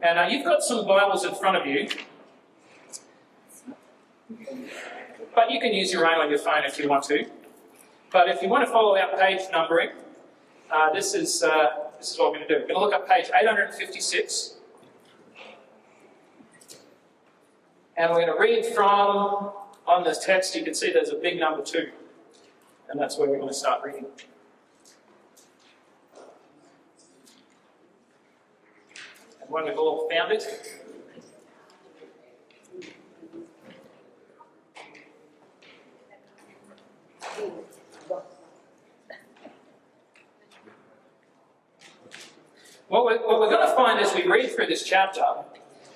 And you've got some Bibles in front of you, but you can use your own on your phone if you want to. But if you want to follow our page numbering, this is what we're going to do. We're going to look at page 856. And we're going to read from, on this text, you can see there's a big number 2. And that's where we're going to start reading. And when we've all found it, what we're going to find as we read through this chapter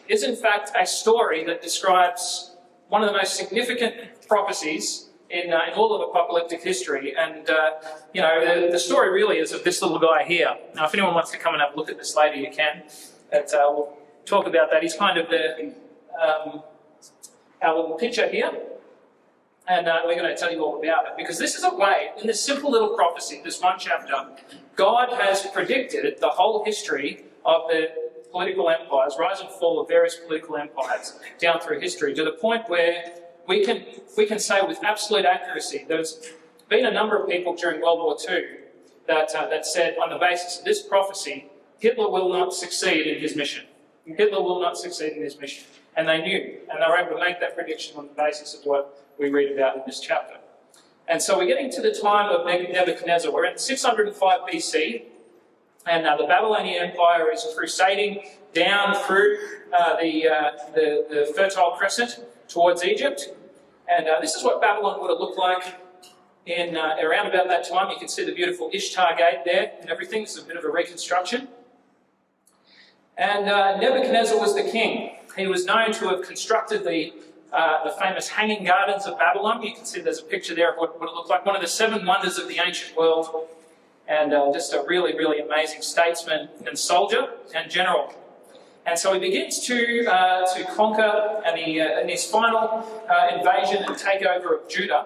is in fact a story that describes one of the most significant prophecies in all of apocalyptic history. And, the story really is of this little guy here. Now, if anyone wants to come and have a look at this later, you can. But we'll talk about that. He's kind of our little picture here. And we're going to tell you all about it. Because this is a way, in this simple little prophecy, this one chapter, God has predicted the whole history of the political empires, rise and fall of various political empires down through history, to the point where we can say with absolute accuracy there's been a number of people during World War II that said, on the basis of this prophecy, Hitler will not succeed in his mission. Hitler will not succeed in his mission. And they knew, and they were able to make that prediction on the basis of what we read about in this chapter. And so we're getting to the time of Nebuchadnezzar. We're in 605 BC, and the Babylonian Empire is crusading down through the Fertile Crescent towards Egypt. And this is what Babylon would have looked like in around about that time. You can see the beautiful Ishtar Gate there and everything. It's a bit of a reconstruction. And Nebuchadnezzar was the king. He was known to have constructed the famous Hanging Gardens of Babylon. You can see there's a picture there of what it looked like. One of the 7 wonders of the ancient world. And just a really, really amazing statesman and soldier and general. And so he begins to conquer, and in his final invasion and takeover of Judah,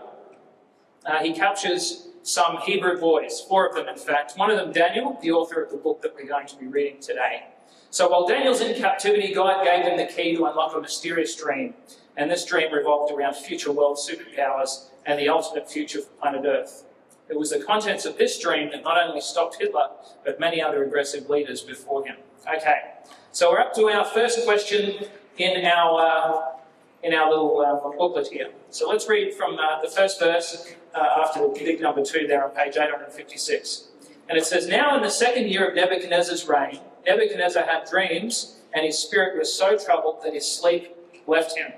he captures some Hebrew boys, 4 of them in fact. One of them, Daniel, the author of the book that we're going to be reading today. So while Daniel's in captivity, God gave him the key to unlock a mysterious dream. And this dream revolved around future world superpowers and the ultimate future for planet Earth. It was the contents of this dream that not only stopped Hitler, but many other aggressive leaders before him. Okay, so we're up to our first question in our little booklet here. So let's read from the first verse after the big number 2 there on page 856. And it says, "Now in the 2nd year of Nebuchadnezzar's reign, Nebuchadnezzar had dreams, and his spirit was so troubled that his sleep left him."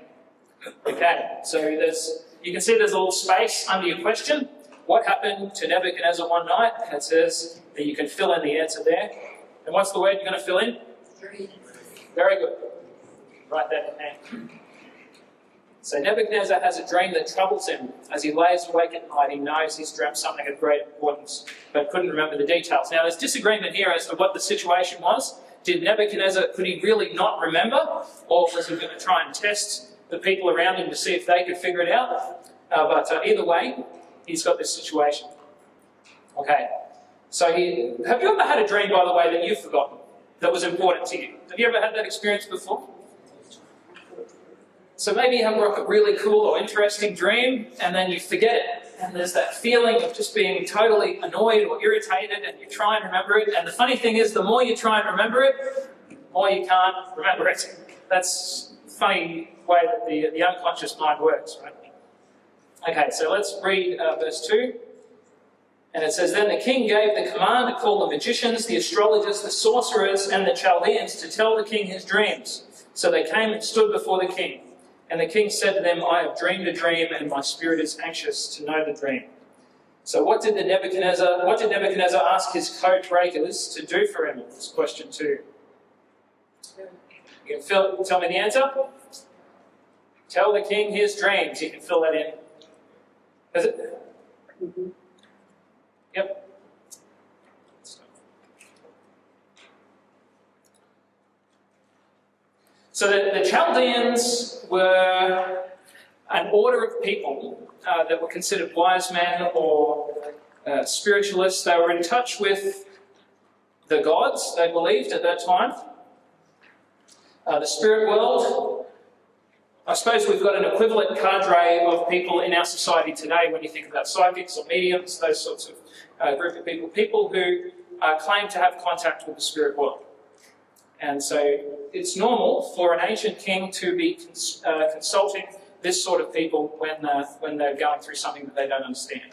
Okay, so you can see there's a little space under your question. What happened to Nebuchadnezzar one night? And it says that you can fill in the answer there. And what's the word you're going to fill in? Dream. Very good. Write that down. So Nebuchadnezzar has a dream that troubles him. As he lays awake at night, he knows he's dreamt something of great importance, but couldn't remember the details. Now, there's disagreement here as to what the situation was. Could he really not remember? Or was he going to try and test the people around him to see if they could figure it out? But either way, he's got this situation. Okay. So have you ever had a dream, by the way, that you've forgotten, that was important to you? Have you ever had that experience before? So maybe you have a really cool or interesting dream, and then you forget it. And there's that feeling of just being totally annoyed or irritated, and you try and remember it. And the funny thing is, the more you try and remember it, the more you can't remember it. That's a funny way that the unconscious mind works, right? Okay, so let's read verse 2. And it says, "Then the king gave the command to call the magicians, the astrologers, the sorcerers, and the Chaldeans to tell the king his dreams. So they came and stood before the king. And the king said to them, 'I have dreamed a dream, and my spirit is anxious to know the dream.'" So what did Nebuchadnezzar ask his co-breakers to do for him? That's question 2. You can tell me the answer? Tell the king his dreams. You can fill that in. Is it? Mm-hmm. Yep. So the Chaldeans were an order of people that were considered wise men or spiritualists. They were in touch with the gods, they believed at that time. The spirit world, I suppose we've got an equivalent cadre of people in our society today when you think about psychics or mediums, those sorts of group of people who claim to have contact with the spirit world. And so it's normal for an ancient king to be consulting this sort of people when they're going through something that they don't understand.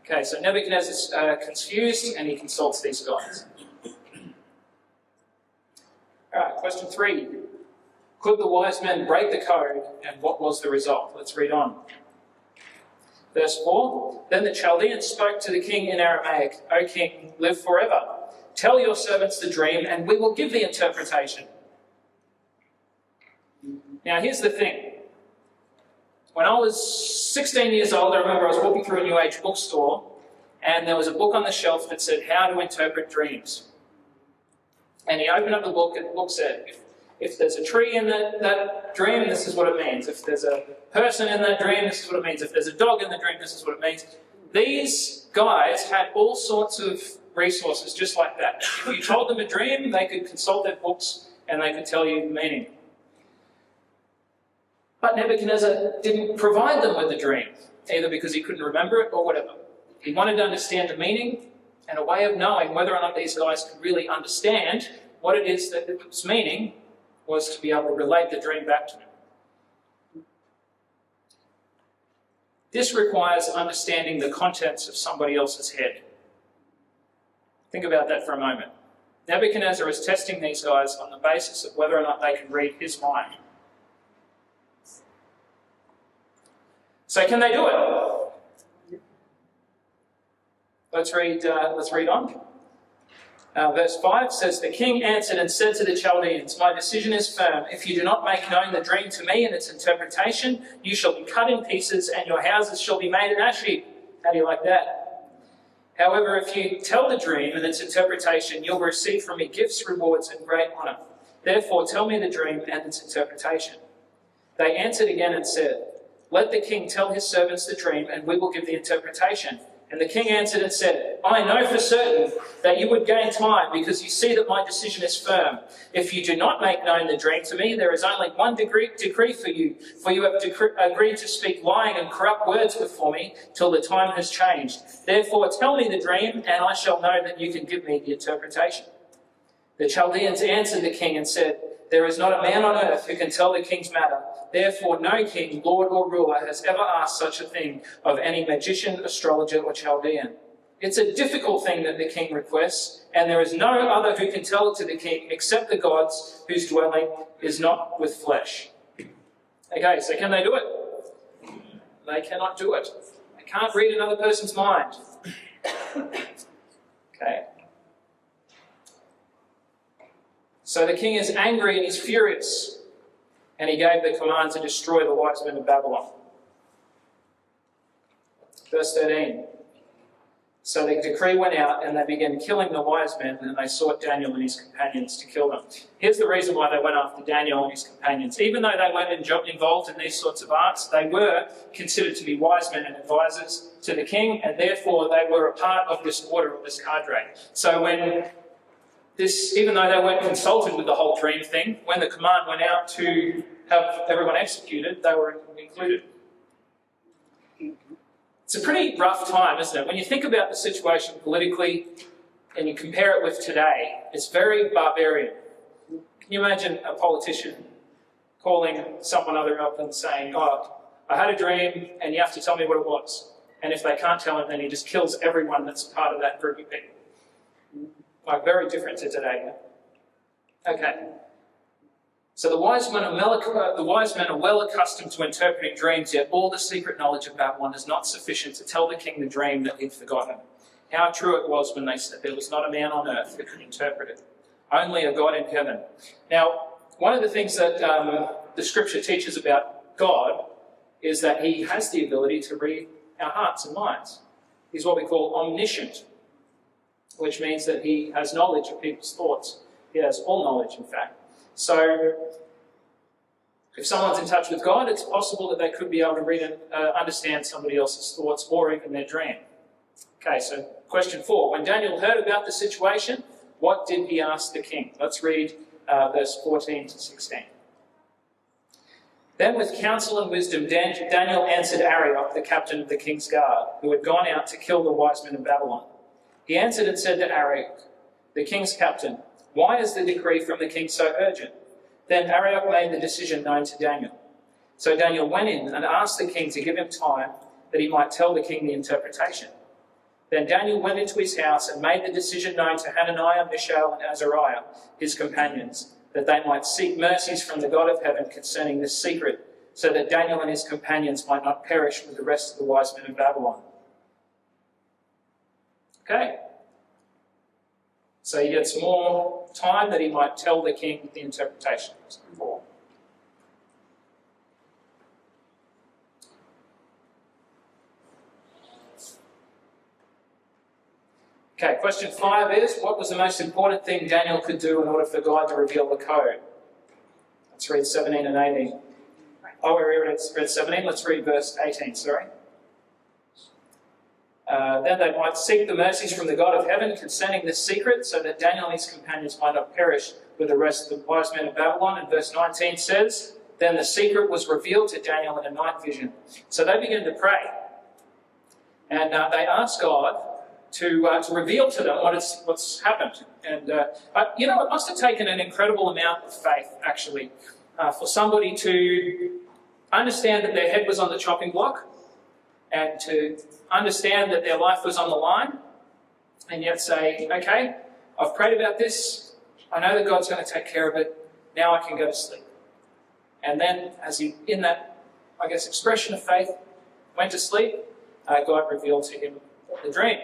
Okay, so Nebuchadnezzar's confused and he consults these guys. Alright, question 3. Could the wise men break the code, and what was the result? Let's read on. Verse 4. Then the Chaldeans spoke to the king in Aramaic, O king, live forever. Tell your servants the dream, and we will give the interpretation. Now here's the thing. When I was 16 years old, I remember I was walking through a New Age bookstore, and there was a book on the shelf that said, How to Interpret Dreams. And he opened up the book, and the book said, if there's a tree in that dream, this is what it means. If there's a person in that dream, this is what it means. If there's a dog in the dream, this is what it means. These guys had all sorts of resources just like that. If you told them a dream, they could consult their books and they could tell you the meaning. But Nebuchadnezzar didn't provide them with the dream, either because he couldn't remember it or whatever. He wanted to understand the meaning and a way of knowing whether or not these guys could really understand what it is that its meaning was to be able to relate the dream back to them. This requires understanding the contents of somebody else's head. Think about that for a moment. Nebuchadnezzar is testing these guys on the basis of whether or not they can read his mind. So can they do it? Let's read on. Verse 5 says, The king answered and said to the Chaldeans, My decision is firm. If you do not make known the dream to me and its interpretation, you shall be cut in pieces and your houses shall be made an ash heap. How do you like that? However, if you tell the dream and its interpretation, you'll receive from me gifts, rewards, and great honour. Therefore, tell me the dream and its interpretation. They answered again and said, Let the king tell his servants the dream, and we will give the interpretation. And the king answered and said, I know for certain that you would gain time, because you see that my decision is firm. If you do not make known the dream to me, there is only one decree for you have agreed to speak lying and corrupt words before me till the time has changed. Therefore tell me the dream, and I shall know that you can give me the interpretation. The Chaldeans answered the king and said, There is not a man on earth who can tell the king's matter. Therefore no king, lord or ruler has ever asked such a thing of any magician, astrologer or Chaldean. It's a difficult thing that the king requests, and there is no other who can tell it to the king except the gods whose dwelling is not with flesh. Okay, so can they do it? They cannot do it. They can't read another person's mind. Okay. So the king is angry and he's furious, and he gave the command to destroy the wise men of Babylon. Verse 13. So the decree went out, and they began killing the wise men, and they sought Daniel and his companions to kill them. Here's the reason why they went after Daniel and his companions. Even though they weren't involved in these sorts of arts, they were considered to be wise men and advisors to the king, and therefore they were a part of this order, of this cadre. So even though they weren't consulted with the whole dream thing, when the command went out to have everyone executed, they were included. It's a pretty rough time, isn't it? When you think about the situation politically and you compare it with today, it's very barbarian. Can you imagine a politician calling someone other up and saying, I had a dream and you have to tell me what it was. And if they can't tell him, then he just kills everyone that's part of that group of people. Like, very different to today. Okay. So the wise men are well accustomed to interpreting dreams, yet all the secret knowledge of Babylon is not sufficient to tell the king the dream that he'd forgotten. How true it was when they said there was not a man on earth who could interpret it, only a God in heaven. Now, one of the things that the scripture teaches about God is that he has the ability to read our hearts and minds. He's what we call omniscient, which means that he has knowledge of people's thoughts. He has all knowledge, in fact. So, if someone's in touch with God, it's possible that they could be able to read and understand somebody else's thoughts or even their dream. Okay, so question 4. When Daniel heard about the situation, what did he ask the king? Let's read verse 14 to 16. Then with counsel and wisdom, Daniel answered Arioch, the captain of the king's guard, who had gone out to kill the wise men of Babylon. He answered and said to Arioch, the king's captain, "Why is the decree from the king so urgent?" Then Arioch made the decision known to Daniel. So Daniel went in and asked the king to give him time that he might tell the king the interpretation. Then Daniel went into his house and made the decision known to Hananiah, Mishael, and Azariah, his companions, that they might seek mercies from the God of heaven concerning this secret, so that Daniel and his companions might not perish with the rest of the wise men of Babylon. Okay. So he gets more time that he might tell the king the interpretation. Okay, question 5 is, what was the most important thing Daniel could do in order for God to reveal the code? Let's read 17 and 18. Oh, we read 17, let's read verse 18, sorry. Then they might seek the mercies from the God of heaven concerning this secret, so that Daniel and his companions might not perish with the rest of the wise men of Babylon. And verse 19 says, then the secret was revealed to Daniel in a night vision. So they began to pray. And they asked God to reveal to them what's happened. And, it must have taken an incredible amount of faith, actually, for somebody to understand that their head was on the chopping block and to understand that their life was on the line and yet say, okay, I've prayed about this. I know that God's going to take care of it. Now I can go to sleep. And then as he, in that, expression of faith, went to sleep, God revealed to him the dream.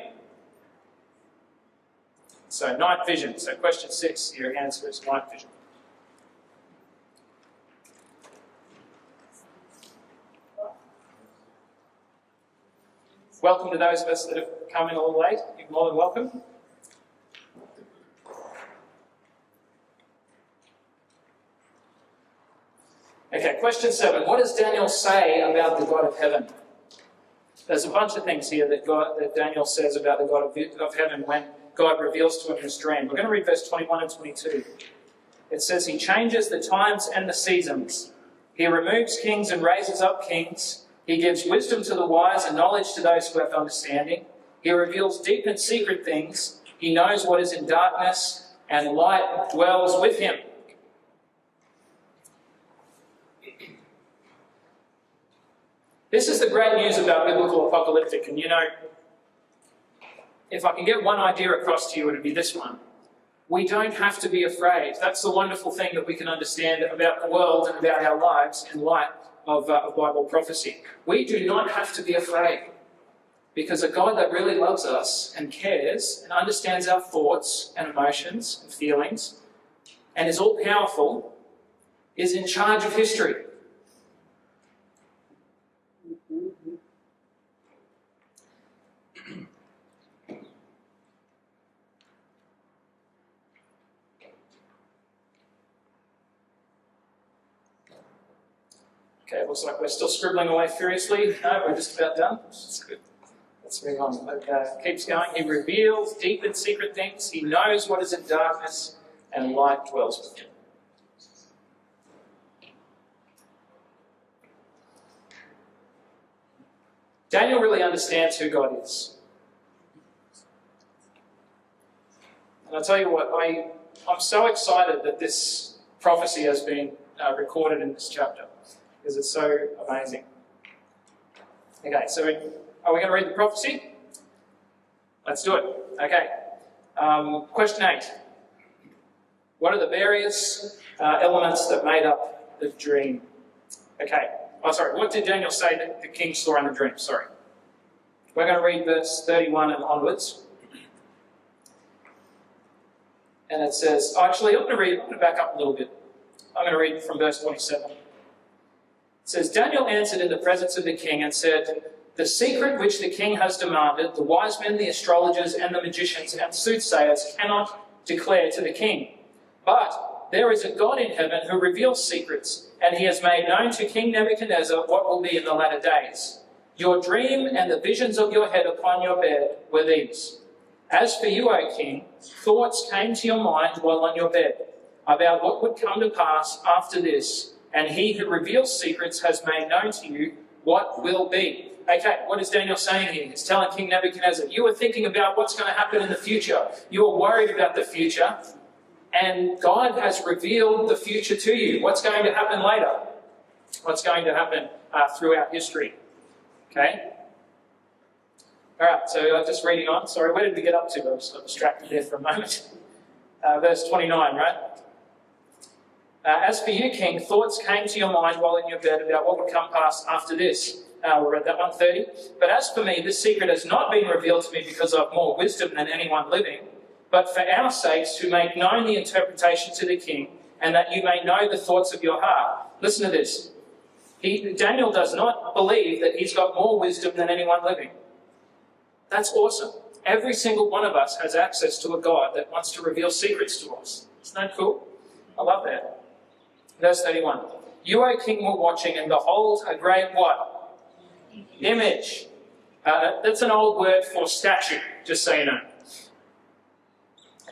So night vision. So question 6, your answer is night vision. Welcome to those of us that have come in a little late. You're more than welcome. Okay, question 7. What does Daniel say about the God of heaven? There's a bunch of things here that Daniel says about the God of heaven when God reveals to him his dream. We're going to read verse 21 and 22. It says, he changes the times and the seasons. He removes kings and raises up kings. He gives wisdom to the wise and knowledge to those who have understanding. He reveals deep and secret things. He knows what is in darkness, and light dwells with him. This is the great news about biblical apocalyptic, and if I can get one idea across to you, it would be this one. We don't have to be afraid. That's the wonderful thing that we can understand about the world and about our lives in light of Bible prophecy. We do not have to be afraid, because a God that really loves us and cares and understands our thoughts and emotions and feelings and is all-powerful is in charge of history. Okay, it looks like we're still scribbling away furiously. No, we're just about done. That's good. Let's move on. It keeps going. He reveals deep and secret things. He knows what is in darkness, and light dwells with him. Daniel really understands who God is. And I'll tell you what, I'm so excited that this prophecy has been recorded in this chapter, because it's so amazing. Okay, so are we going to read the prophecy? Let's do it. Okay. Question 8. What are the various elements that made up the dream? Okay. Oh, sorry. What did Daniel say that the king saw in the dream? Sorry. We're going to read verse 31 and onwards. And it says, actually, I'm going to back up a little bit. I'm going to read from verse 27. It says, Daniel answered in the presence of the king and said, the secret which the king has demanded, the wise men, the astrologers, and the magicians and soothsayers cannot declare to the king. But there is a God in heaven who reveals secrets, and he has made known to King Nebuchadnezzar what will be in the latter days. Your dream and the visions of your head upon your bed were these. As for you, O king, thoughts came to your mind while on your bed. about what would come to pass after this, and he who reveals secrets has made known to you what will be. Okay, what is Daniel saying here? He's telling King Nebuchadnezzar, you were thinking about what's going to happen in the future. You were worried about the future, and God has revealed the future to you. What's going to happen later? What's going to happen throughout history? Okay? All right, so just reading on. Sorry, where did we get up to? I was distracted there for a moment. Verse 29, right? As for you, King, thoughts came to your mind while in your bed about what would come past after this. We read that 130. But as for me, this secret has not been revealed to me because I have more wisdom than anyone living, but for our sakes who make known the interpretation to the king, and that you may know the thoughts of your heart. Listen to this. Daniel does not believe that he's got more wisdom than anyone living. That's awesome. Every single one of us has access to a God that wants to reveal secrets to us. Isn't that cool? I love that. Verse 31. You, O king, were watching, and behold, a great what? Image. That's an old word for statue, just so you know.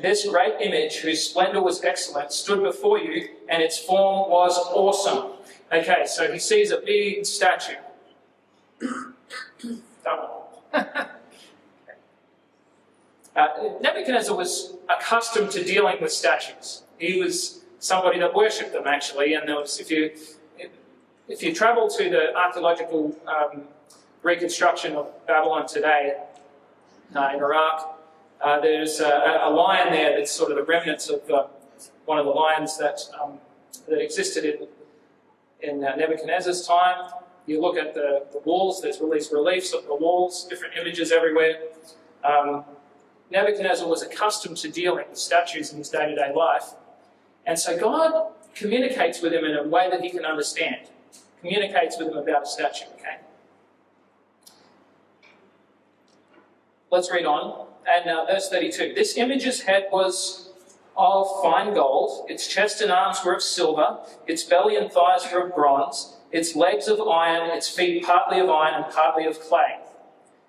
This great image, whose splendour was excellent, stood before you, and its form was awesome. Okay, so he sees a big statue. Nebuchadnezzar was accustomed to dealing with statues. He was somebody that worshipped them, actually, and there was, if you travel to the archaeological reconstruction of Babylon today in Iraq, there's a lion there that's sort of the remnants of one of the lions that existed in Nebuchadnezzar's time. You look at the walls, there's reliefs of the walls, different images everywhere. Nebuchadnezzar was accustomed to dealing with statues in his day-to-day life, and so God communicates with him in a way that he can understand. Communicates with him about a statue, okay? Let's read on. And verse 32. This image's head was of fine gold, its chest and arms were of silver, its belly and thighs were of bronze, its legs of iron, its feet partly of iron and partly of clay.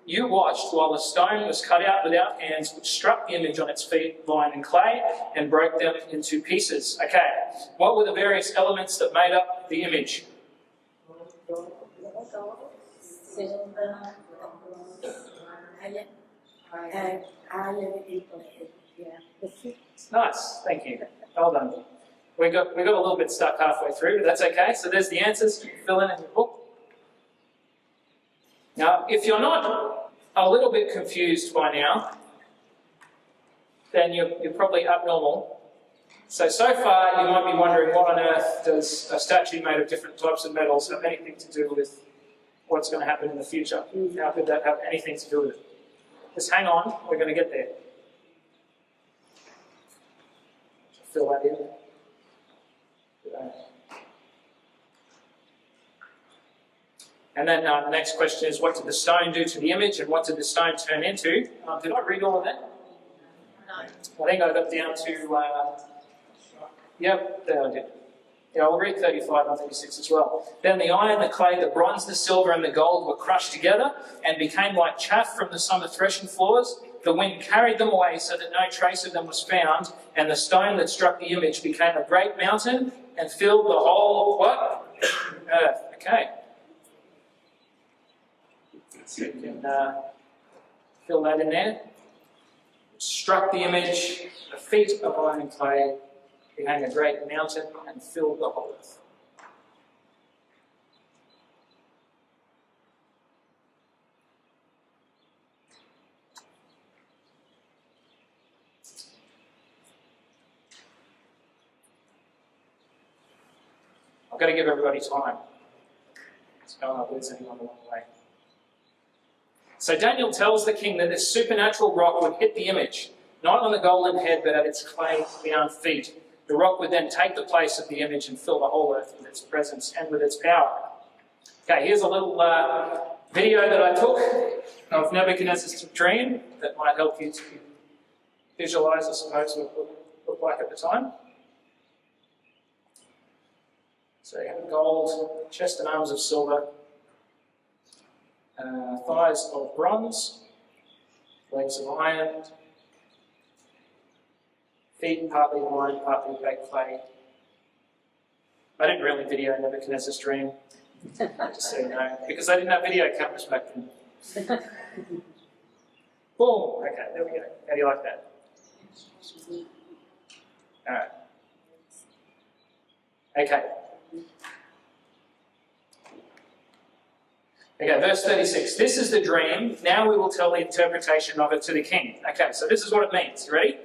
You watched while a stone was cut out without hands, which struck the image on its feet of iron and clay, and broke them into pieces. Okay, what were the various elements that made up the image? Nice, thank you. Well done. We got a little bit stuck halfway through, but that's okay. So there's the answers. You can fill in your book. Now, if you're not a little bit confused by now, then you're probably abnormal. So far you might be wondering, what on earth does a statue made of different types of metals have anything to do with what's going to happen in the future? How could that have anything to do with it? Just hang on, we're going to get there. Fill that in. And then the next question is, what did the stone do to the image, and what did the stone turn into? Did I read all of that? No. I think I got down to, yep, there I did. Yeah, I'll read 35 and 36 as well. Then the iron, the clay, the bronze, the silver, and the gold were crushed together and became like chaff from the summer threshing floors. The wind carried them away so that no trace of them was found, and the stone that struck the image became a great mountain and filled the whole, what? Earth. Okay. So you can fill that in there. Struck the image, the feet of iron and clay, became a great mountain and filled the whole earth. I've got to give everybody time. So I don't want to lose anyone along the way. So Daniel tells the king that this supernatural rock would hit the image, not on the golden head, but at its clay-bound feet. The rock would then take the place of the image and fill the whole earth with its presence and with its power. Okay, here's a little video that I took of Nebuchadnezzar's dream that might help you to visualize, I suppose, what it would look like at the time. So you have gold, chest and arms of silver, thighs of bronze, legs of iron, Feet partly wine, partly baked clay. I didn't really video Nebuchadnezzar's dream, just so you know, because they didn't have video cameras back then. Boom! Okay, there we go. How do you like that? Alright. Okay. Okay, verse 36. This is the dream. Now we will tell the interpretation of it to the king. Okay, so this is what it means. You ready?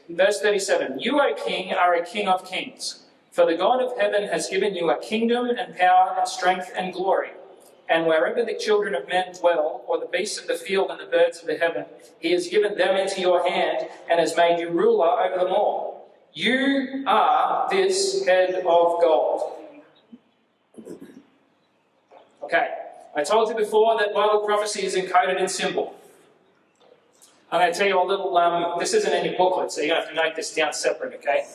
Verse 37. You, O king, are a king of kings. For the God of heaven has given you a kingdom and power and strength and glory. And wherever the children of men dwell, or the beasts of the field and the birds of the heaven, he has given them into your hand and has made you ruler over them all. You are this head of gold. Okay. I told you before that Bible prophecy is encoded in symbol. I'm going to tell you a little, this isn't in your booklet, so you're going to have to note this down separate, okay?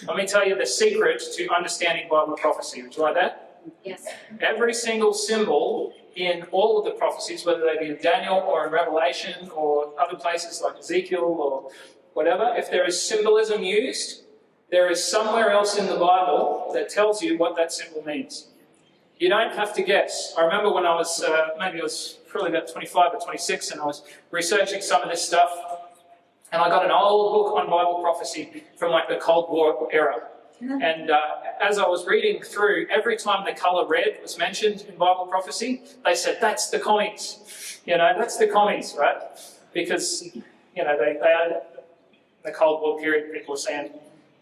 Let me tell you the secret to understanding Bible prophecy. Would you like that? Yes. Every single symbol in all of the prophecies, whether they be in Daniel or in Revelation or other places like Ezekiel or whatever, if there is symbolism used, there is somewhere else in the Bible that tells you what that symbol means. You don't have to guess. I remember when I was, maybe I was probably about 25 or 26, and I was researching some of this stuff, and I got an old book on Bible prophecy from like the Cold War era. And as I was reading through, every time the colour red was mentioned in Bible prophecy, they said, that's the commies. You know, that's the commies, right? Because, you know, they had the Cold War period, people were saying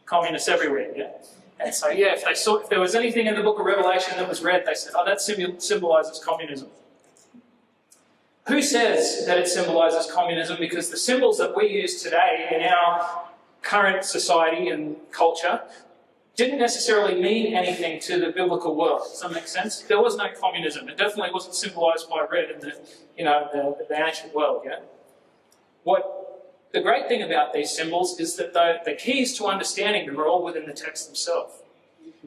communists everywhere, yeah? And so, yeah, if there was anything in the book of Revelation that was red, they said, oh, that symbolises communism. Who says that it symbolises communism? Because the symbols that we use today in our current society and culture didn't necessarily mean anything to the biblical world. Does that make sense? There was no communism. It definitely wasn't symbolised by red in the ancient world, yeah? The great thing about these symbols is that the keys to understanding them are all within the text themselves.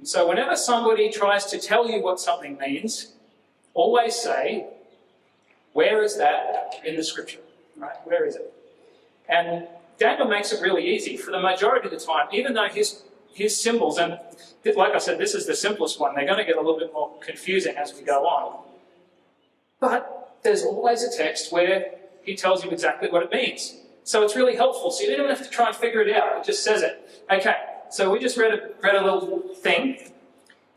So whenever somebody tries to tell you what something means, always say, where is that in the scripture? Right? Where is it? And Daniel makes it really easy. For the majority of the time, even though his symbols, and like I said, this is the simplest one, they're going to get a little bit more confusing as we go on. But there's always a text where he tells you exactly what it means. So it's really helpful. So you don't even have to try and figure it out. It just says it. Okay, so we just read a little thing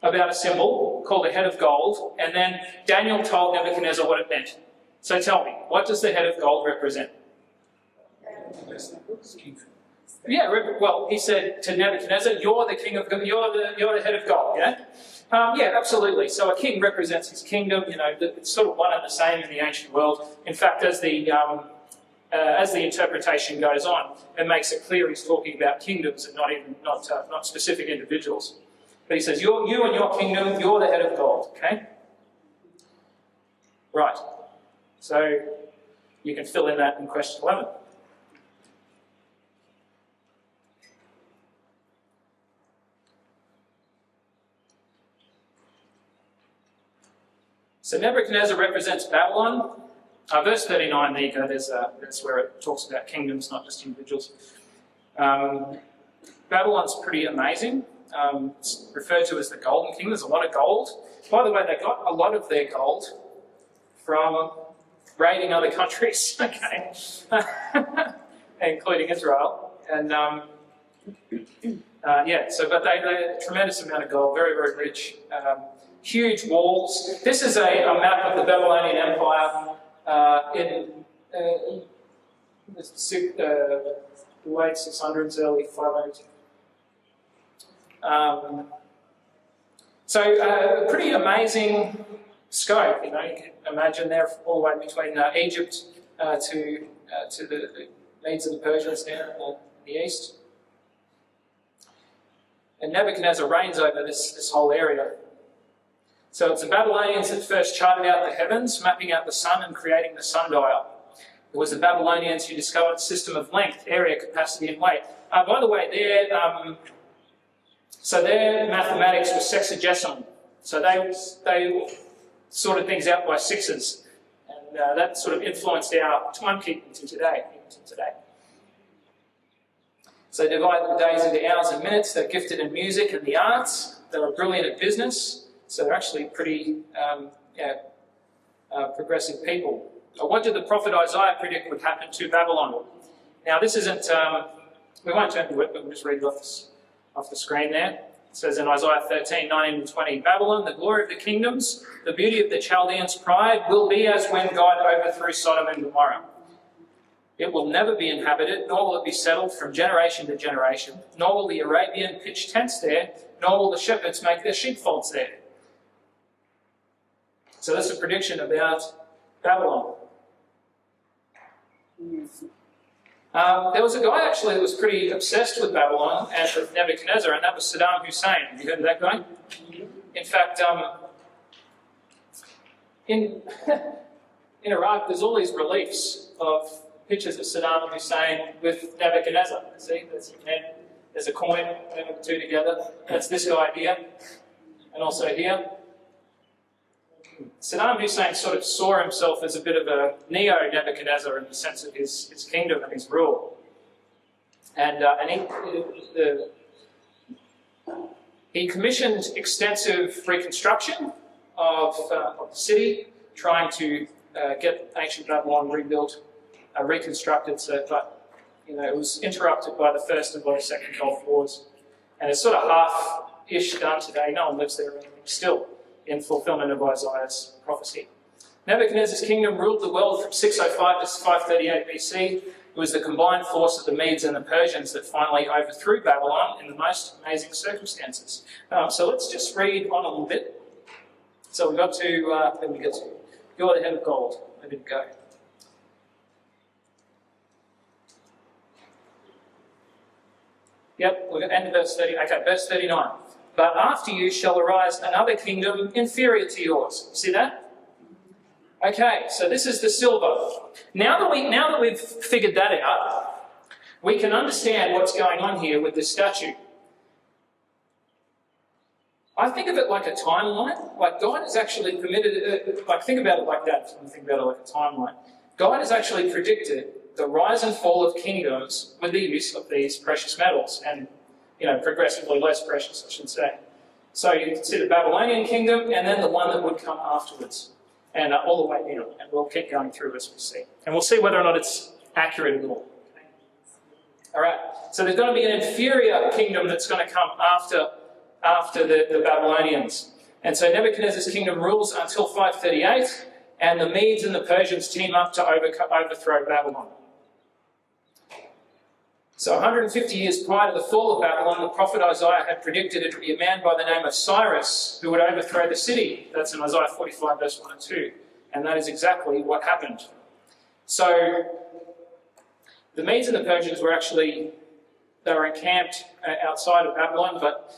about a symbol called a head of gold, and then Daniel told Nebuchadnezzar what it meant. So tell me, what does the head of gold represent? Yeah, well, he said to Nebuchadnezzar, you're the king of, you're the head of gold, yeah? Yeah, absolutely. So a king represents his kingdom. You know, it's sort of one and the same in the ancient world. In fact, as the interpretation goes on, it makes it clear he's talking about kingdoms and not specific individuals. But he says, you and your kingdom, you're the head of gold, okay? Right. So you can fill in that in question 11. So Nebuchadnezzar represents Babylon. Verse 39, there you go, that's where it talks about kingdoms, not just individuals. Babylon's pretty amazing. It's referred to as the Golden Kingdom. There's a lot of gold. By the way, they got a lot of their gold from raiding other countries, okay, including Israel. And but they had a tremendous amount of gold, very, very rich. Huge walls. This is a map of the Babylonian Empire. In the late 600s, early 500s. So pretty amazing scope. You know, you can imagine there all the way between Egypt to the Medes and the Persians down in the east. And Nebuchadnezzar reigns over this whole area. So it's the Babylonians that first charted out the heavens, mapping out the sun and creating the sundial. It was the Babylonians who discovered the system of length, area, capacity, and weight. By the way, their mathematics was sexagesimal. So they sorted things out by sixes, and that sort of influenced our timekeeping to today. So they divided the days into hours and minutes. They're gifted in music and the arts. They were brilliant at business. So they're actually pretty progressive people. What did the prophet Isaiah predict would happen to Babylon? Now this isn't, we won't turn to it, but we'll just read it off the screen there. It says in Isaiah 13, 19 and 20, Babylon, the glory of the kingdoms, the beauty of the Chaldeans' pride, will be as when God overthrew Sodom and Gomorrah. It will never be inhabited, nor will it be settled from generation to generation, nor will the Arabian pitch tents there, nor will the shepherds make their sheepfolds there. So that's a prediction about Babylon. There was a guy actually that was pretty obsessed with Babylon and with Nebuchadnezzar, and that was Saddam Hussein. Have you heard of that guy? In fact, in Iraq, there's all these reliefs of pictures of Saddam Hussein with Nebuchadnezzar. See, there's a coin, the two together. That's this guy here, and also here. Saddam Hussein sort of saw himself as a bit of a neo-Nebuchadnezzar in the sense of his kingdom and his rule. And he commissioned extensive reconstruction of the city, trying to get ancient Babylon rebuilt, reconstructed. But it was interrupted by the First and by the Second Gulf Wars, and it's sort of half-ish done today. No one lives there anymore still, in fulfillment of Isaiah's prophecy. Nebuchadnezzar's kingdom ruled the world from 605 to 538 BC. It was the combined force of the Medes and the Persians that finally overthrew Babylon in the most amazing circumstances. So let's just read on a little bit. So we got to, where did we get to? You're the head of gold. Where did it go? Yep, we're going to end at verse 30. Okay, verse 39. But after you shall arise another kingdom inferior to yours. See that? Okay, so this is the silver. Now that we've figured that out, we can understand what's going on here with this statue. I think of it like a timeline. Like God has actually permitted, think about it like that. Think about it like a timeline. God has actually predicted the rise and fall of kingdoms with the use of these precious metals, and progressively less precious, I should say. So you can see the Babylonian kingdom, and then the one that would come afterwards, and all the way down. And we'll keep going through as we see, and we'll see whether or not it's accurate at all. Okay. All right. So there's going to be an inferior kingdom that's going to come after the Babylonians, and so Nebuchadnezzar's kingdom rules until 538, and the Medes and the Persians team up to overthrow Babylon. So 150 years prior to the fall of Babylon, the prophet Isaiah had predicted it would be a man by the name of Cyrus who would overthrow the city. That's in Isaiah 45, verse 1 and 2. And that is exactly what happened. So the Medes and the Persians were they were encamped outside of Babylon, but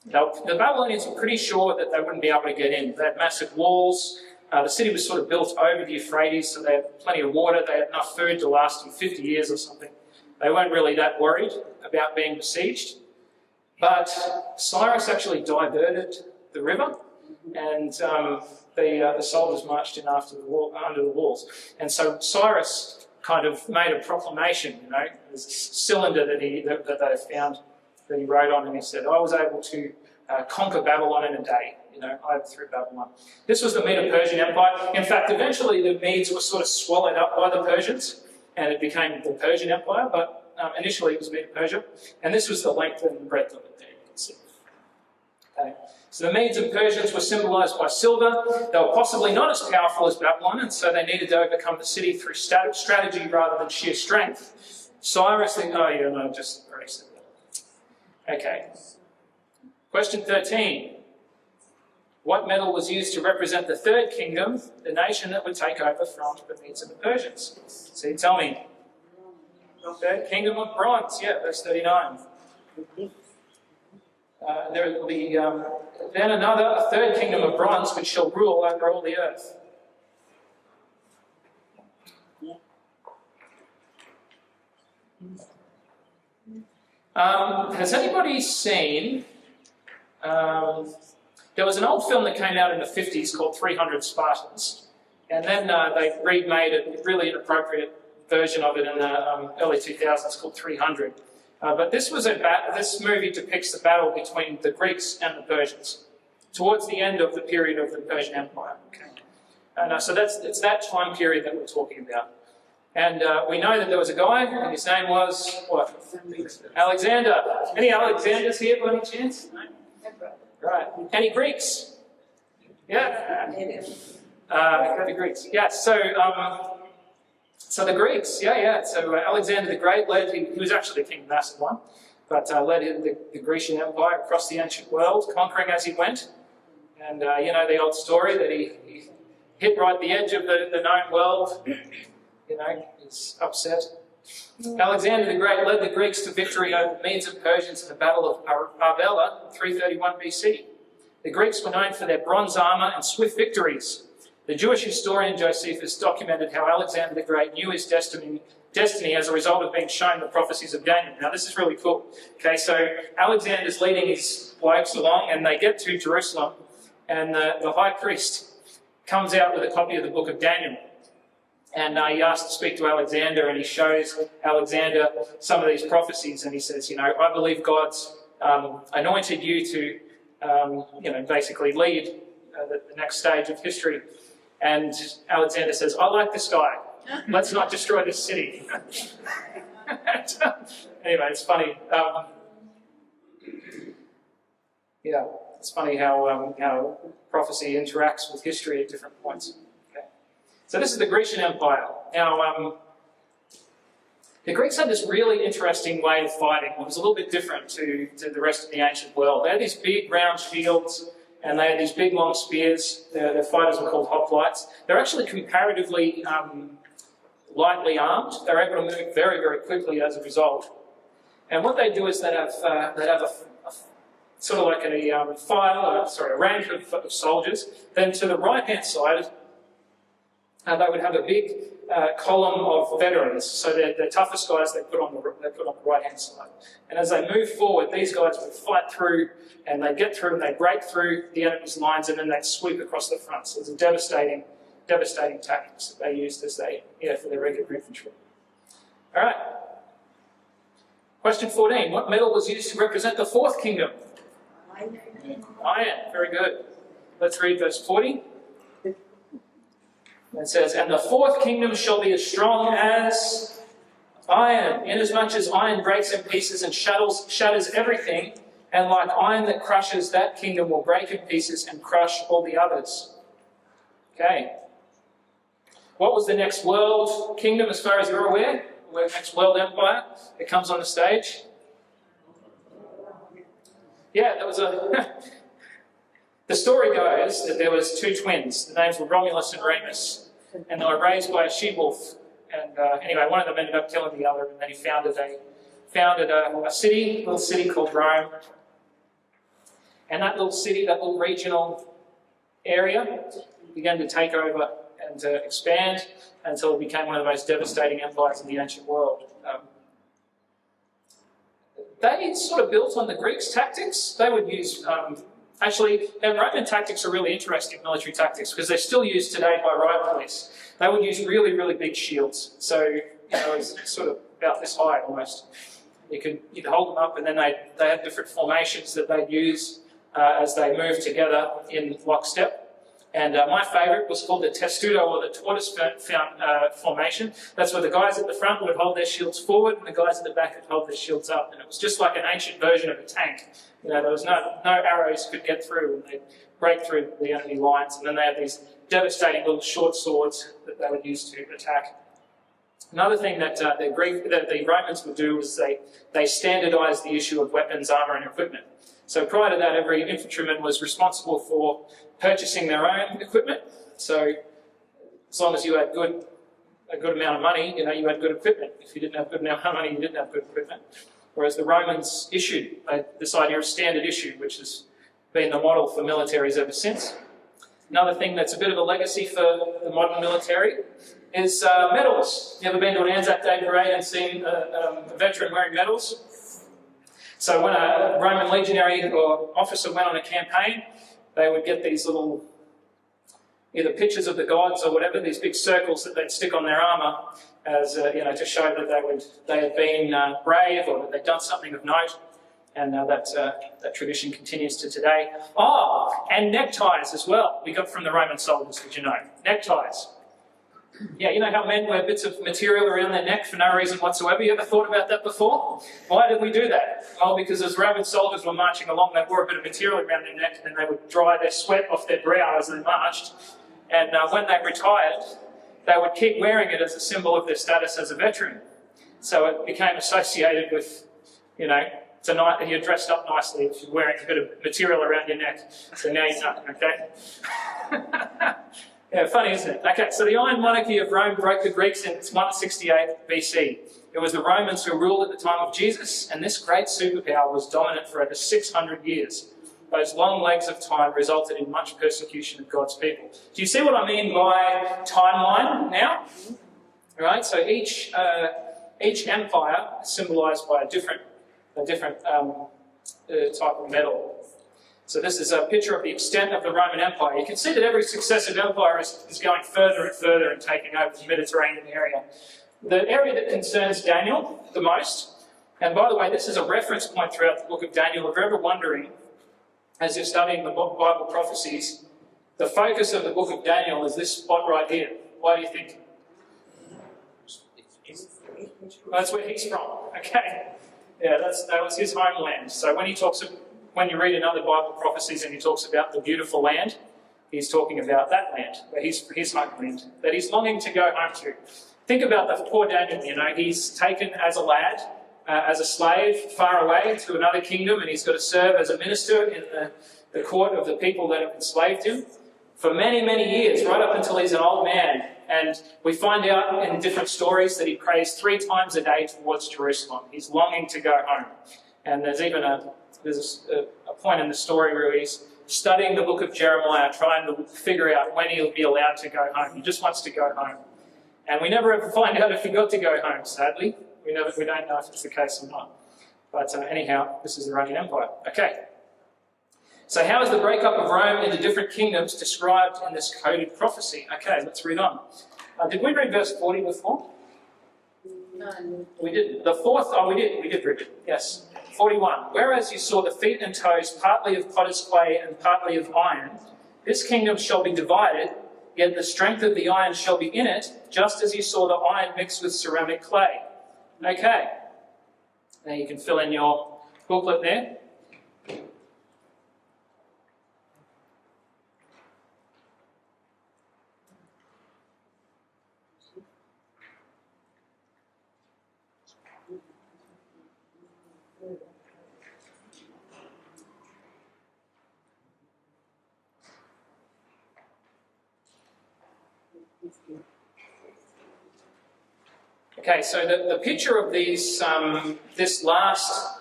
the Babylonians were pretty sure that they wouldn't be able to get in. They had massive walls. The city was sort of built over the Euphrates, so they had plenty of water. They had enough food to last them 50 years or something. They weren't really that worried about being besieged. But Cyrus actually diverted the river, and the soldiers marched in under the walls. And so Cyrus kind of made a proclamation, there's a cylinder that they found that he wrote on, and he said, I was able to conquer Babylon in a day. I overthrew Babylon. This was the Medo-Persian Empire. In fact, eventually the Medes were sort of swallowed up by the Persians, and it became the Persian Empire, but initially it was Medo-Persia. And this was the length and breadth of it there, you can see. Okay. So the Medes and Persians were symbolized by silver. They were possibly not as powerful as Babylon, and so they needed to overcome the city through strategy rather than sheer strength. Cyrus, just already said that. Okay. Question 13. What metal was used to represent the third kingdom, the nation that would take over from the Medes and the Persians? So you tell me. Third kingdom of bronze, yeah, verse 39. There will be then a third kingdom of bronze, which shall rule over all the earth. Has anybody seen... there was an old film that came out in the 50s called 300 Spartans, and then they remade a really inappropriate version of it in the early 2000s called 300. But this movie depicts the battle between the Greeks and the Persians towards the end of the period of the Persian Empire. Okay? And so it's that time period that we're talking about. And we know that there was a guy, and his name was, what? Alexander. Any Alexanders here by any chance? No? Right. Any Greeks? Yeah. The Greeks. Yeah, so the Greeks, So Alexander the Great led, he was actually the king of Macedon, but led the Grecian Empire across the ancient world, conquering as he went. And you know the old story that he hit right at the edge of the known world. You know, he's upset. Alexander the Great led the Greeks to victory over the Medes and Persians in the Battle of Arbela in 331 BC. The Greeks were known for their bronze armour and swift victories. The Jewish historian Josephus documented how Alexander the Great knew his destiny as a result of being shown the prophecies of Daniel. Now, this is really cool. Okay, so Alexander's leading his blokes along, and they get to Jerusalem, and the high priest comes out with a copy of the book of Daniel. And he asks to speak to Alexander, and he shows Alexander some of these prophecies, and he says, you know, I believe God's anointed you to, basically lead the next stage of history. And Alexander says, I like this guy. Let's not destroy this city. Anyway, it's funny. It's funny how prophecy interacts with history at different points. Okay. So this is the Grecian Empire. Now, the Greeks had this really interesting way of fighting. It was a little bit different to the rest of the ancient world. They had these big round shields, and they had these big long spears. Their fighters were called hoplites. They're actually comparatively lightly armed. They're able to move very, very quickly as a result. And what they do is they have a sort of like a rank of soldiers. Then to the right-hand side, they would have a big column of veterans. So they're the toughest guys they put on the right-hand side. And as they move forward, these guys would fight through, and they get through, and they break through the enemy's lines, and then they'd sweep across the front. So it's a devastating tactics that they used for their regular infantry. All right. Question 14. What metal was used to represent the fourth kingdom? Iron. Very good. Let's read verse 40. It says, and the fourth kingdom shall be as strong as iron, inasmuch as iron breaks in pieces and shatters everything, and like iron that crushes, that kingdom will break in pieces and crush all the others. Okay. What was the next world kingdom as far as you're aware? The next world empire that comes on the stage? Yeah, there was the story goes that there was two twins. The names were Romulus and Remus, and they were raised by a she-wolf. And anyway, one of them ended up killing the other, and then he founded a little city called Rome. And that little city, that little regional area, began to take over and to expand until it became one of the most devastating empires in the ancient world. They sort of built on the Greeks' tactics. They would use, Roman tactics are really interesting military tactics because they're still used today by riot police. They would use really, really big shields. So, it's sort of about this high almost. You'd hold them up, and then they had different formations that they'd use as they moved together in lockstep. And my favourite was called the testudo, or the tortoise formation. That's where the guys at the front would hold their shields forward, and the guys at the back would hold their shields up. And it was just like an ancient version of a tank. There was no arrows could get through, and they'd break through the enemy lines. And then they had these devastating little short swords that they would use to attack. Another thing that the Romans would do was they standardised the issue of weapons, armour, and equipment. So prior to that, every infantryman was responsible for purchasing their own equipment. So as long as you had a good amount of money, you had good equipment. If you didn't have a good amount of money, you didn't have good equipment. Whereas the Romans issued this idea of standard issue, which has been the model for militaries ever since. Another thing that's a bit of a legacy for the modern military is medals. You ever been to an Anzac Day parade and seen a veteran wearing medals? So when a Roman legionary or officer went on a campaign, they would get these little, either pictures of the gods or whatever, these big circles that they'd stick on their armour, as to show that they had been brave or that they'd done something of note. And that tradition continues to today. Oh, and neckties as well. We got from the Roman soldiers, did you know? Neckties. Yeah, you know how men wear bits of material around their neck for no reason whatsoever? You ever thought about that before? Why did we do that? Well, because as Roman soldiers were marching along, they wore a bit of material around their neck and they would dry their sweat off their brow as they marched. And when they retired, they would keep wearing it as a symbol of their status as a veteran. So it became associated with, tonight that you're dressed up nicely if you're wearing a bit of material around your neck. So now you know, okay? Yeah, funny, isn't it? Okay, so the Iron Monarchy of Rome broke the Greeks in 168 BC. It was the Romans who ruled at the time of Jesus, and this great superpower was dominant for over 600 years. Those long legs of time resulted in much persecution of God's people. Do you see what I mean by timeline now? Right, so each empire is symbolised by a different type of metal. So this is a picture of the extent of the Roman Empire. You can see that every successive empire is going further and further and taking over the Mediterranean area. The area that concerns Daniel the most, and by the way, this is a reference point throughout the book of Daniel. If you're ever wondering, as you're studying the Bible prophecies, the focus of the book of Daniel is this spot right here. Why do you think? That's where he's from. Okay. Yeah, that was his homeland. So when you read in other Bible prophecies and he talks about the beautiful land, he's talking about that land, where his homeland, that he's longing to go home to. Think about the poor Daniel, he's taken as a lad, as a slave, far away to another kingdom, and he's got to serve as a minister in the court of the people that have enslaved him for many, many years, right up until he's an old man. And we find out in different stories that he prays 3 times a day towards Jerusalem. He's longing to go home. And there's even a point in the story where he's studying the book of Jeremiah, trying to figure out when he'll be allowed to go home. He just wants to go home. And we never ever find out if he got to go home, sadly. We don't know if it's the case or not. But anyhow, this is the Roman Empire. Okay. So how is the breakup of Rome into different kingdoms described in this coded prophecy? Okay, let's read on. Did we read verse 40 before? No. We didn't. The fourth, we did read it, yes. 41. Whereas you saw the feet and toes partly of potter's clay and partly of iron, this kingdom shall be divided, yet the strength of the iron shall be in it, just as you saw the iron mixed with ceramic clay. Okay. Now you can fill in your booklet there. Okay, so the picture of these, this last,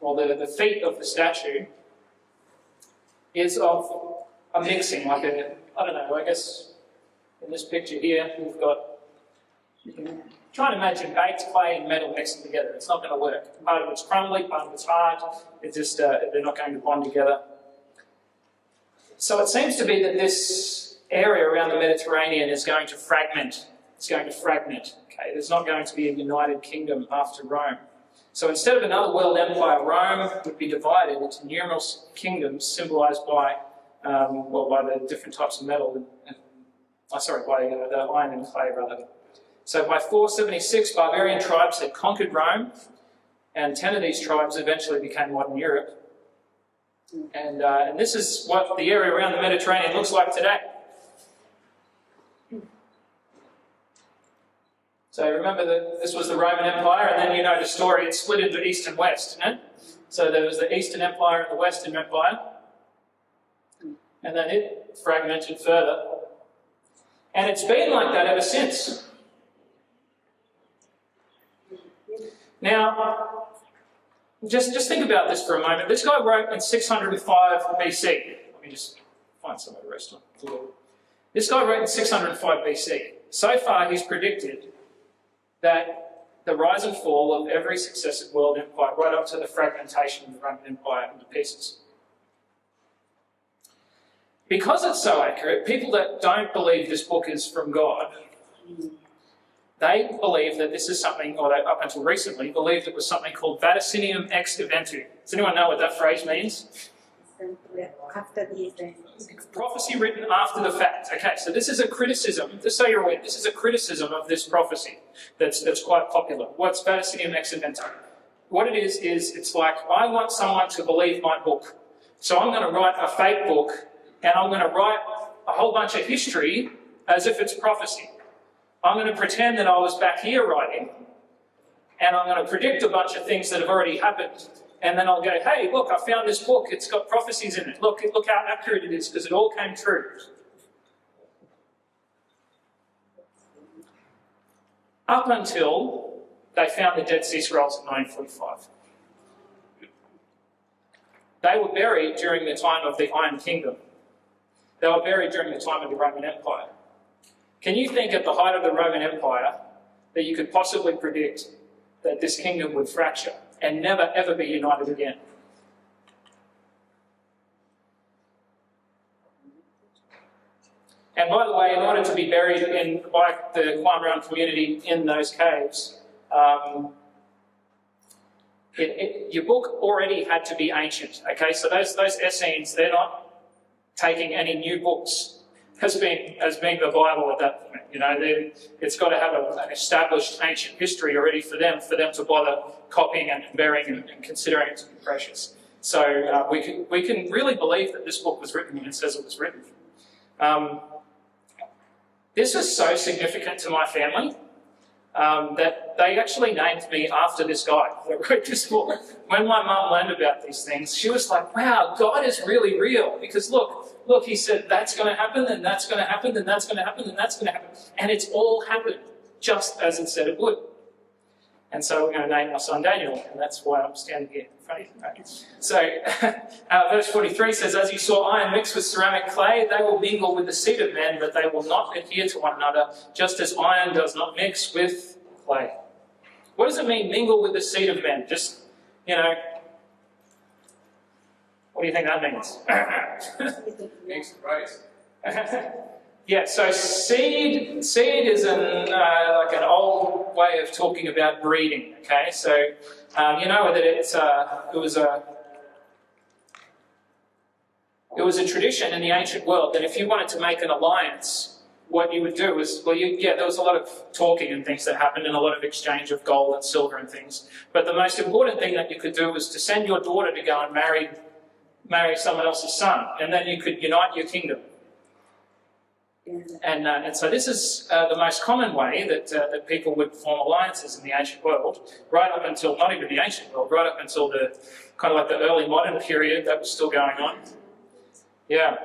or the feet of the statue, is of a mixing, like I guess in this picture here, we've got, you can try and imagine baked clay and metal mixing together. It's not going to work. Part of it's crumbly, part of it's hard. It's just, they're not going to bond together. So it seems to be that this area around the Mediterranean is going to fragment. It's going to fragment. Okay, there's not going to be a united kingdom after Rome. So instead of another world empire, Rome would be divided into numerous kingdoms symbolised by, by the different types of metal, by the iron and clay rather. So by 476, barbarian tribes had conquered Rome, and 10 of these tribes eventually became modern Europe. And this is what the area around the Mediterranean looks like today. So remember that this was the Roman Empire, and then you know the story, it split into East and West, didn't it? So there was the Eastern Empire and the Western Empire, and then it fragmented further. And it's been like that ever since. Now, just think about this for a moment. This guy wrote in 605 BC. Let me just find somewhere to rest on. This guy wrote in 605 BC. So far, he's predicted that the rise and fall of every successive world empire, right up to the fragmentation of the Roman Empire into pieces. Because it's so accurate, people that don't believe this book is from God, They believe that this is something, or they, up until recently, believed it was something called vaticinium ex eventu. Does anyone know what that phrase means? After the event. Prophecy written after the fact. Okay, so this is a criticism, just so you're aware, this is a criticism of this prophecy that's quite popular. What's vaticinium ex eventu? What it is it's like, I want someone to believe my book. So I'm going to write a fake book, and I'm going to write a whole bunch of history as if it's prophecy. I'm going to pretend that I was back here writing, and I'm going to predict a bunch of things that have already happened. And then I'll go, hey, look, I found this book. It's got prophecies in it. Look how accurate it is, because it all came true. Up until they found the Dead Sea Scrolls in 1945. They were buried during the time of the Iron Kingdom. They were buried during the time of the Roman Empire. Can you think at the height of the Roman Empire that you could possibly predict that this kingdom would fracture and never ever be united again? And by the way, in order to be buried in, like the Qumran community in those caves, your book already had to be ancient. Okay, so those Essenes, they're not taking any new books as being the Bible at that point. You know, it's got to have an established ancient history already for them to bother copying and burying and considering it to be precious. So we can really believe that this book was written when it says it was written. This is so significant to my family that they actually named me after this guy that wrote this book. When my mum learned about these things, she was like, wow, God is really real. Because look, he said that's going to happen, then that's going to happen, then that's going to happen, then that's going to happen. And it's all happened just as it said it would. And so we're going to name our son Daniel, and that's why I'm standing here in front of you. Right? So verse 43 says, as you saw iron mixed with ceramic clay, they will mingle with the seed of men, but they will not adhere to one another, just as iron does not mix with clay. What does it mean, mingle with the seed of men? Just, you know, what do you think that means? Thanks, Christ. Yeah, so seed is like an old way of talking about breeding. Okay, so you know that it was a tradition in the ancient world that if you wanted to make an alliance, what you would do was, there was a lot of talking and things that happened, and a lot of exchange of gold and silver and things. But the most important thing that you could do was to send your daughter to go and marry someone else's son, and then you could unite your kingdom. And so this is the most common way that people would form alliances in the ancient world, right up until, not even the ancient world, right up until the kind of like the early modern period that was still going on. Yeah.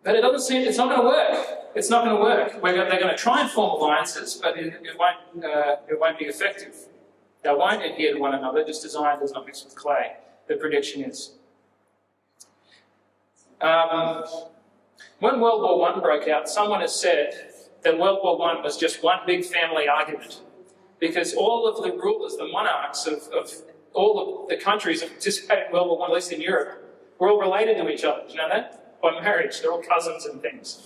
But it doesn't seem, it's not going to work. It's not going to work. They're going to try and form alliances, but it won't be effective. They won't adhere to one another, just as iron does not mix with clay. The prediction is. When World War I broke out, someone has said that World War I was just one big family argument, because all of the rulers, the monarchs of all of the countries that participated in World War I, at least in Europe, were all related to each other. Do you know that? By marriage, they're all cousins and things.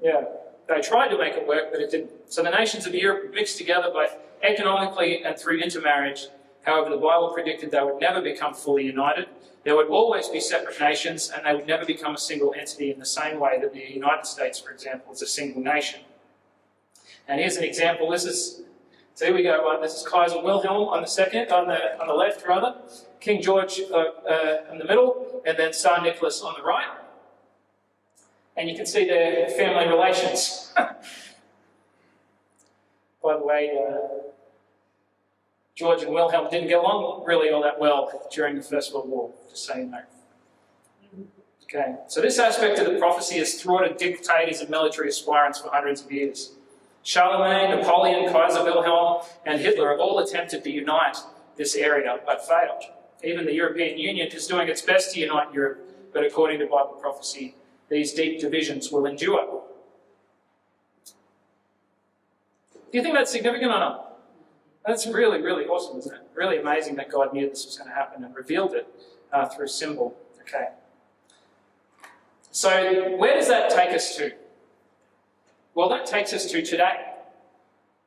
Yeah, they tried to make it work, but it didn't. So the nations of Europe mixed together both economically and through intermarriage. However, the Bible predicted they would never become fully united. There would always be separate nations, and they would never become a single entity in the same way that the United States, for example, is a single nation. And here's an example. So here we go. This is Kaiser Wilhelm on the left, rather. King George in the middle, and then Tsar Nicholas on the right. And you can see their family relations. By the way, George and Wilhelm didn't get along really all that well during the First World War, just so you know. Okay, so this aspect of the prophecy has thwarted dictators and military aspirants for hundreds of years. Charlemagne, Napoleon, Kaiser Wilhelm, and Hitler have all attempted to unite this area, but failed. Even the European Union is doing its best to unite Europe, but according to Bible prophecy, these deep divisions will endure. Do you think that's significant or not? That's really, really awesome, isn't it? Really amazing that God knew this was going to happen and revealed it through symbol. Okay. So where does that take us to? Well, that takes us to today.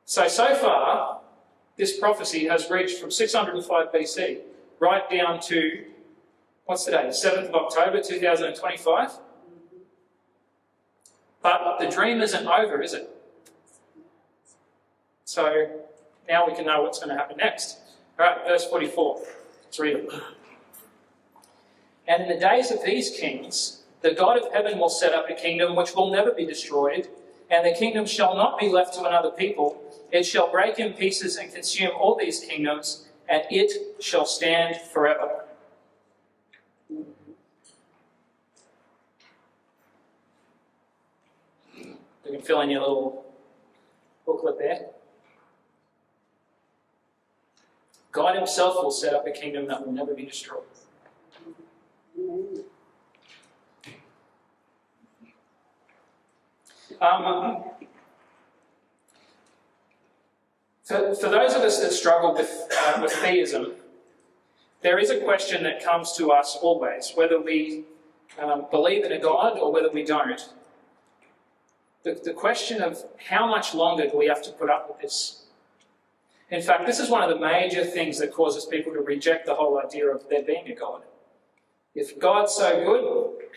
So far, this prophecy has reached from 605 BC right down to, what's the date? 7th of October 2025? But the dream isn't over, is it? So now we can know what's going to happen next. All right, verse 44. Let's read it. And in the days of these kings, the God of heaven will set up a kingdom which will never be destroyed, and the kingdom shall not be left to another people. It shall break in pieces and consume all these kingdoms, and it shall stand forever. You can fill in your little booklet there. God himself will set up a kingdom that will never be destroyed. For those of us that struggle with theism, there is a question that comes to us always, whether we believe in a God or whether we don't. The question of how much longer do we have to put up with this? In fact, this is one of the major things that causes people to reject the whole idea of there being a God. If God's so good,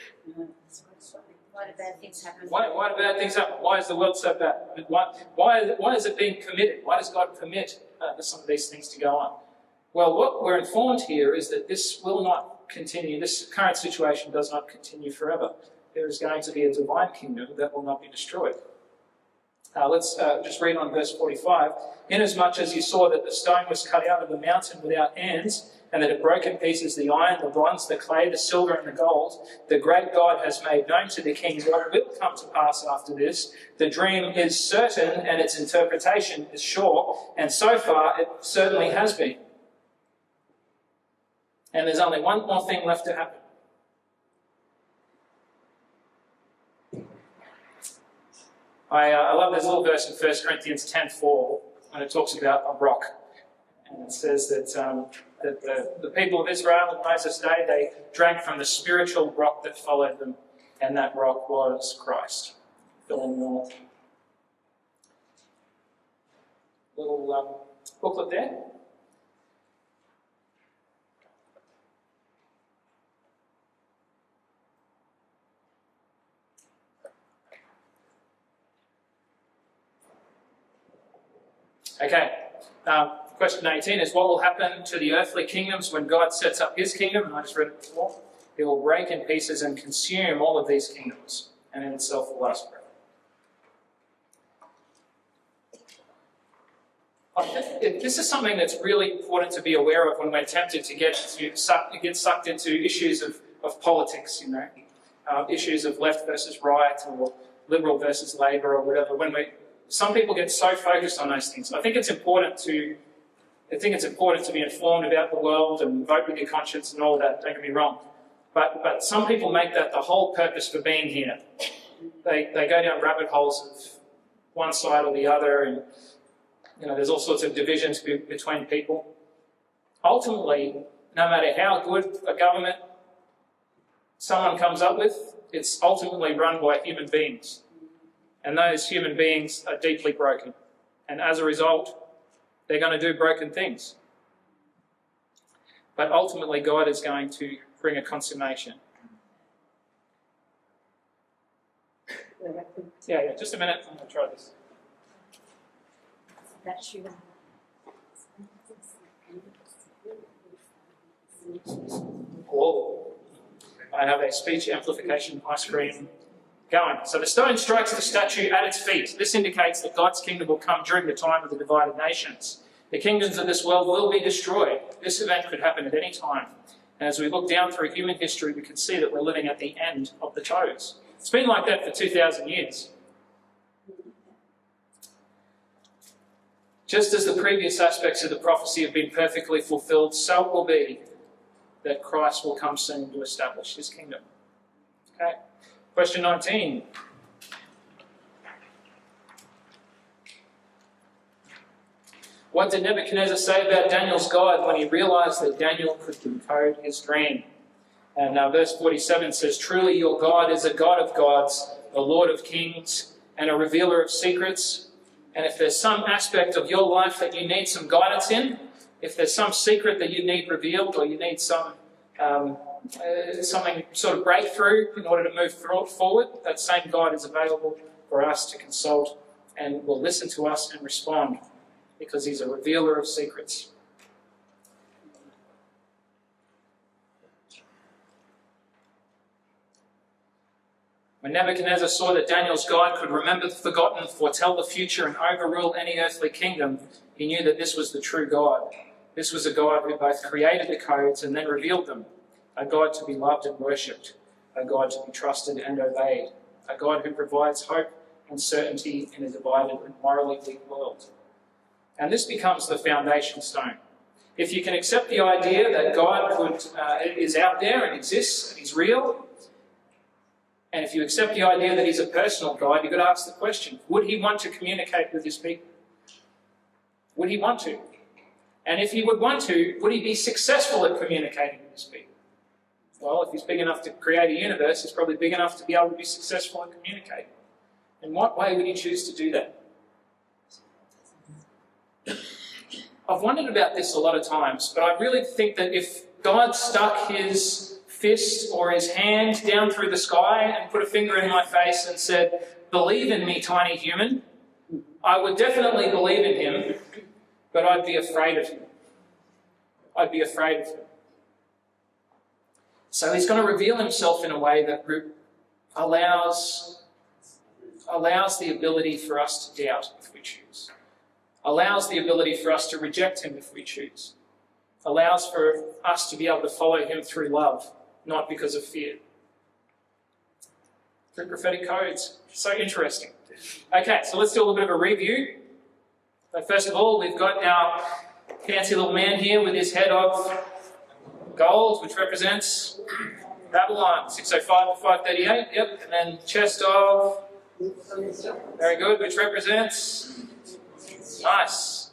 Why do bad things happen? why do bad things happen? Why is the world so bad? Why is it being permitted? Why does God permit some of these things to go on? Well, what we're informed here is that this will not continue. This current situation does not continue forever. There is going to be a divine kingdom that will not be destroyed. Let's just read on verse 45. Inasmuch as you saw that the stone was cut out of the mountain without hands, and that it broke in pieces the iron, the bronze, the clay, the silver, and the gold, the great God has made known to the king what will come to pass after this. The dream is certain, and its interpretation is sure, and so far it certainly has been. And there's only one more thing left to happen. I love this little verse in 1 Corinthians 10:4 when it talks about a rock. And it says that the people of Israel in Moses' day, they drank from the spiritual rock that followed them, and that rock was Christ. Fill in the little booklet there. Okay, question 18 is what will happen to the earthly kingdoms when God sets up his kingdom? And I just read it before. He will break in pieces and consume all of these kingdoms, and in itself will last forever. This is something that's really important to be aware of when we're tempted to get sucked into issues of politics, you know, issues of left versus right or liberal versus Labor or whatever. Some people get so focused on those things. I think it's important to be informed about the world and vote with your conscience and all that. Don't get me wrong, but some people make that the whole purpose for being here. They go down rabbit holes of one side or the other, and there's all sorts of divisions between people. Ultimately, no matter how good a government someone comes up with, it's ultimately run by human beings. And those human beings are deeply broken. And as a result, they're going to do broken things. But ultimately, God is going to bring a consummation. Yeah, just a minute. I'm going to try this. Whoa. I have a speech amplification ice cream going. So the stone strikes the statue at its feet. This indicates that God's kingdom will come during the time of the divided nations. The kingdoms of this world will be destroyed. This event could happen at any time. And as we look down through human history, we can see that we're living at the end of the toes. It's been like that for 2,000 years. Just as the previous aspects of the prophecy have been perfectly fulfilled, so it will be that Christ will come soon to establish his kingdom. Okay. Question 19. What did Nebuchadnezzar say about Daniel's God when he realized that Daniel could decode his dream? And verse 47 says, "Truly your God is a God of gods, a Lord of kings, and a revealer of secrets. And if there's some aspect of your life that you need some guidance in, if there's some secret that you need revealed, or you need something sort of breakthrough in order to move forward, that same God is available for us to consult and will listen to us and respond, because he's a revealer of secrets. When Nebuchadnezzar saw that Daniel's God could remember the forgotten, foretell the future, and overrule any earthly kingdom, he knew that this was the true God. This was a God who both created the codes and then revealed them, a God to be loved and worshipped, a God to be trusted and obeyed, a God who provides hope and certainty in a divided and morally weak world. And this becomes the foundation stone. If you can accept the idea that God is out there and exists and he's real, and if you accept the idea that he's a personal God, you've got to ask the question, would he want to communicate with his people? Would he want to? And if he would want to, would he be successful at communicating with his people? Well, if he's big enough to create a universe, he's probably big enough to be able to be successful in communicating. In what way would he choose to do that? I've wondered about this a lot of times, but I really think that if God stuck his fist or his hand down through the sky and put a finger in my face and said, "Believe in me, tiny human," I would definitely believe in him, but I'd be afraid of him. I'd be afraid of him. So he's going to reveal himself in a way that allows the ability for us to doubt if we choose. Allows the ability for us to reject him if we choose. Allows for us to be able to follow him through love, not because of fear. Through prophetic codes. So interesting. Okay, so let's do a little bit of a review. So first of all, we've got our fancy little man here with his head of gold, which represents Babylon, 605 to 538. Yep, and then chest of, very good, which represents, nice.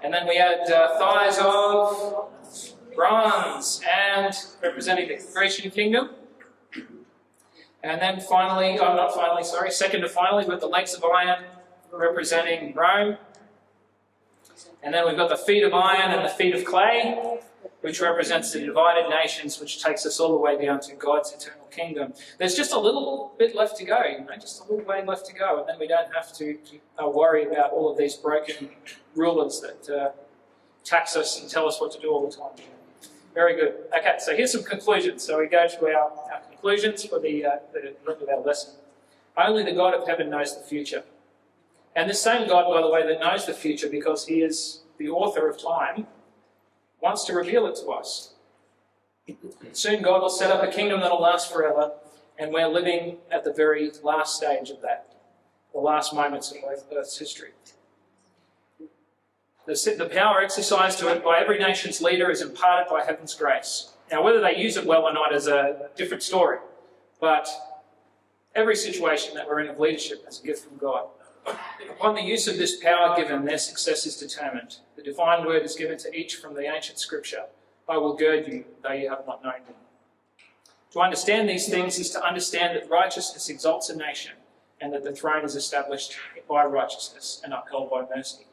And then we had thighs of bronze, and representing the Grecian kingdom. And then finally, second to finally, with the legs of iron, representing Rome. And then we've got the feet of iron and the feet of clay, which represents the divided nations, which takes us all the way down to God's eternal kingdom. There's just a little bit left to go, just a little way left to go, and then we don't have to worry about all of these broken rulers that tax us and tell us what to do all the time. Very good. Okay, so here's some conclusions. So we go to our conclusions for the end of our lesson. Only the God of heaven knows the future. And this same God, by the way, that knows the future because he is the author of time, wants to reveal it to us. Soon God will set up a kingdom that will last forever, and we're living at the very last stage of that, the last moments of Earth's history. The power exercised to it by every nation's leader is imparted by heaven's grace. Now, whether they use it well or not is a different story, but every situation that we're in of leadership is a gift from God. Upon the use of this power given, their success is determined. The divine word is given to each from the ancient scripture. I will gird you, though you have not known me. To understand these things is to understand that righteousness exalts a nation, and that the throne is established by righteousness and upheld by mercy.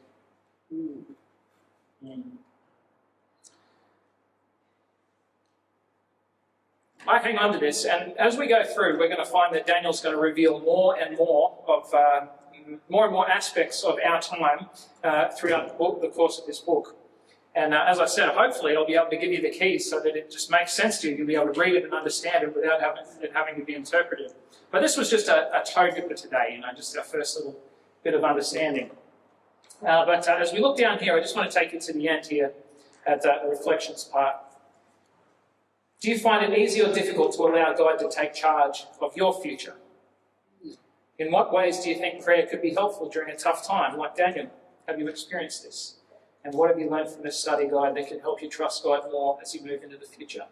I hang on to this, and as we go through, we're going to find that Daniel's going to reveal more and more aspects of our time throughout the course of this book. And as I said, hopefully I'll be able to give you the keys so that it just makes sense to you. You'll be able to read it and understand it without having to be interpreted. But this was just a toe dipper today, just our first little bit of understanding. But as we look down here, I just want to take you to the end here at the reflections part. Do you find it easy or difficult to allow God to take charge of your future? In what ways do you think prayer could be helpful during a tough time, like Daniel? Have you experienced this? And what have you learned from this study guide that can help you trust God more as you move into the future?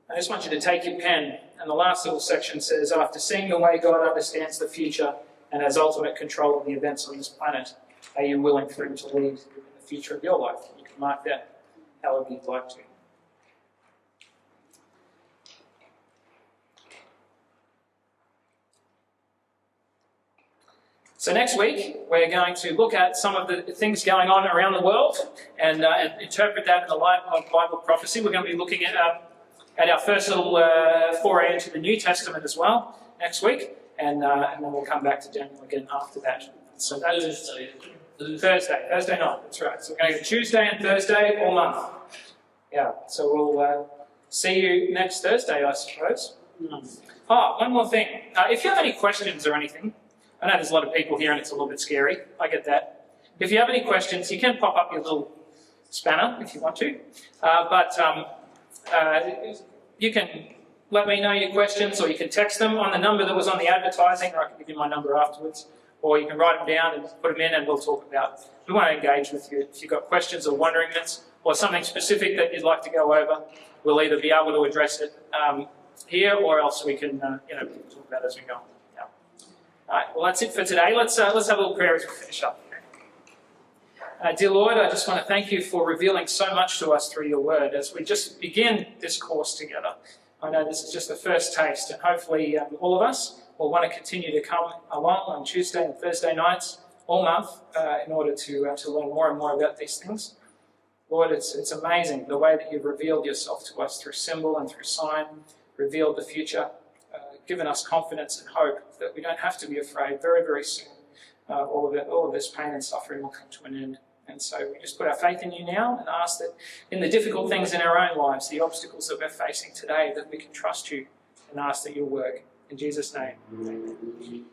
I just want you to take your pen, and the last little section says, after seeing the way God understands the future and has ultimate control of the events on this planet, are you willing for him to lead in the future of your life? You can mark that however you'd like to. So next week, we're going to look at some of the things going on around the world and interpret that in the light of Bible prophecy. We're going to be looking at our first little foray into the New Testament as well next week, and then we'll come back to Daniel again after that. So that is Thursday night, that's right. So we're going to go Tuesday and Thursday all month. Yeah, so we'll see you next Thursday, I suppose. One more thing. If you have any questions or anything, I know there's a lot of people here and it's a little bit scary. I get that. If you have any questions, you can pop up your little spanner if you want to. You can let me know your questions, or you can text them on the number that was on the advertising, or I can give you my number afterwards. Or you can write them down and put them in and we'll talk about it. We want to engage with you. If you've got questions or wonderingments or something specific that you'd like to go over, we'll either be able to address it here, or else we can talk about it as we go. Yeah. All right, well, that's it for today. Let's have a little prayer as we finish up. Dear Lord, I just want to thank you for revealing so much to us through your word as we just begin this course together. I know this is just the first taste, and hopefully all of us will want to continue to come along on Tuesday and Thursday nights all month in order to learn more and more about these things. Lord, it's amazing the way that you've revealed yourself to us through symbol and through sign, revealed the future, given us confidence and hope that we don't have to be afraid. Very, very soon, all of this pain and suffering will come to an end. And so we just put our faith in you now and ask that in the difficult things in our own lives, the obstacles that we're facing today, that we can trust you and ask that you'll work. In Jesus' name, amen.